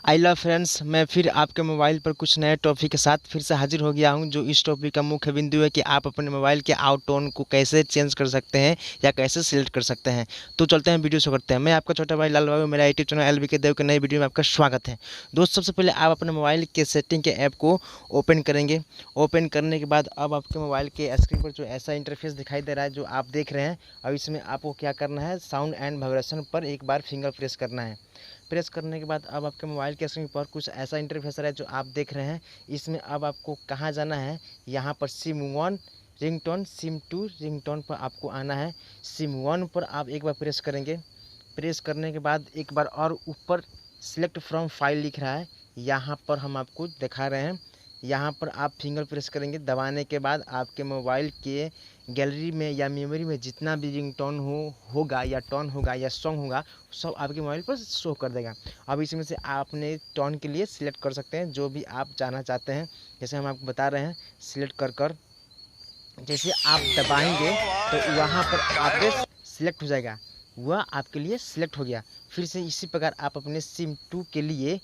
I love friends, मैं फिर आपके मोबाइल पर कुछ नए टॉपिक के साथ फिर से हाजिर हो गया हूं। जो इस टॉपिक का मुख्य बिंदु है कि आप अपने मोबाइल के आउट टोन को कैसे चेंज कर सकते हैं या कैसे सिलेक्ट कर सकते हैं। तो चलते हैं, वीडियो शुरू करते हैं। मैं आपका छोटा भाई लाल बाबू, मेरा यूट्यूब चैनल एल बी के देव के नई वीडियो में आपका स्वागत है। दोस्त, सबसे पहले आप अपने मोबाइल के सेटिंग के ऐप को ओपन करेंगे। ओपन करने के बाद अब आपके मोबाइल के स्क्रीन पर जो ऐसा इंटरफेस दिखाई दे रहा है जो आप देख रहे हैं, अब इसमें आपको क्या करना है, साउंड एंड वाइब्रेशन पर एक बार फिंगर प्रेस करना है। प्रेस करने के बाद अब आपके मोबाइल के स्क्रीन पर कुछ ऐसा इंटरफेस है जो आप देख रहे हैं। इसमें अब आपको कहाँ जाना है, यहाँ पर SIM one ringtone, SIM two ringtone पर आपको आना है। सिम वन पर आप एक बार प्रेस करेंगे। प्रेस करने के बाद एक बार और ऊपर सिलेक्ट फ्रॉम फाइल लिख रहा है, यहाँ पर हम आपको दिखा रहे हैं। यहाँ पर आप फिंगर प्रेस करेंगे। दबाने के बाद आपके मोबाइल के गैलरी में या मेमोरी में जितना भी रिंगटोन होगा या टोन होगा या सॉन्ग होगा, सब आपके मोबाइल पर शो कर देगा। अब इसमें से आपने टोन के लिए सिलेक्ट कर सकते हैं जो भी आप जाना चाहते हैं। जैसे हम आपको बता रहे हैं, सिलेक्ट कर जैसे आप दबाएंगे तो वहाँ पर आपके सिलेक्ट हो जाएगा, वह आपके लिए सिलेक्ट हो गया। फिर से इसी प्रकार आप अपने सिम टू के लिए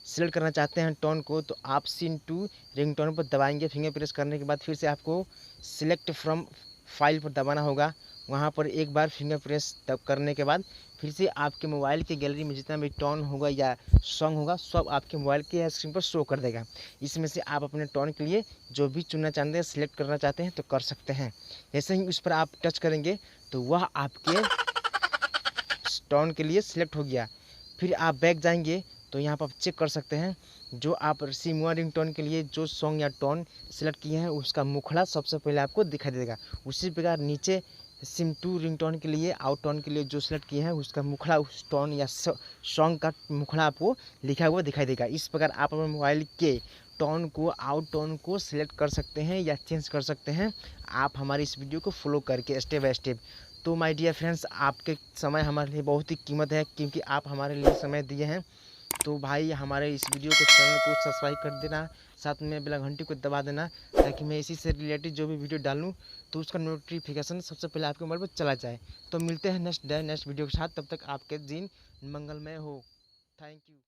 सिलेक्ट करना चाहते हैं टोन को, तो आप सिम टू रिंगटोन पर दबाएंगे। फिंगर प्रेस करने के बाद फिर से आपको सिलेक्ट फ्रॉम फाइल पर दबाना होगा। वहाँ पर एक बार फिंगर प्रेस करने के बाद फिर से आपके मोबाइल के गैलरी में जितना भी टोन होगा या सॉन्ग होगा, सब आपके मोबाइल के स्क्रीन पर शो कर देगा। इसमें से आप अपने टोन के लिए जो भी चुनना चाहते हैं, सिलेक्ट करना चाहते हैं तो कर सकते हैं। जैसे ही उस पर आप टच करेंगे तो वह आपके टोन के लिए सिलेक्ट हो गया। फिर आप बैक जाएंगे तो यहाँ पर आप चेक कर सकते हैं, जो आप सिम वन रिंगटोन के लिए जो सॉन्ग या टोन सेलेक्ट किए हैं उसका मुखड़ा सबसे पहले आपको दिखाई देगा। उसी प्रकार नीचे सिम टू रिंगटोन के लिए, आउट टोन के लिए जो सेलेक्ट किए हैं उसका मुखड़ा, उस टोन या सॉन्ग का मुखड़ा आपको लिखा हुआ दिखाई देगा। इस प्रकार आप अपने मोबाइल के टोन को, आउट टोन को सिलेक्ट कर सकते हैं या चेंज कर सकते हैं, आप हमारी इस वीडियो को फॉलो करके स्टेप बाय स्टेप। तो माय डियर फ्रेंड्स, आपके समय हमारे लिए बहुत ही कीमत है, क्योंकि आप हमारे लिए समय दिए हैं। तो भाई, हमारे इस वीडियो को, चैनल को सब्सक्राइब कर देना, साथ में बेल घंटी को दबा देना, ताकि मैं इसी से रिलेटेड जो भी वीडियो डालूँ तो उसका नोटिफिकेशन सबसे पहले आपके मोबाइल पर चला जाए। तो मिलते हैं नेक्स्ट डे नेक्स्ट वीडियो के साथ। तब तक आपके दिन मंगलमय हो। Thank you.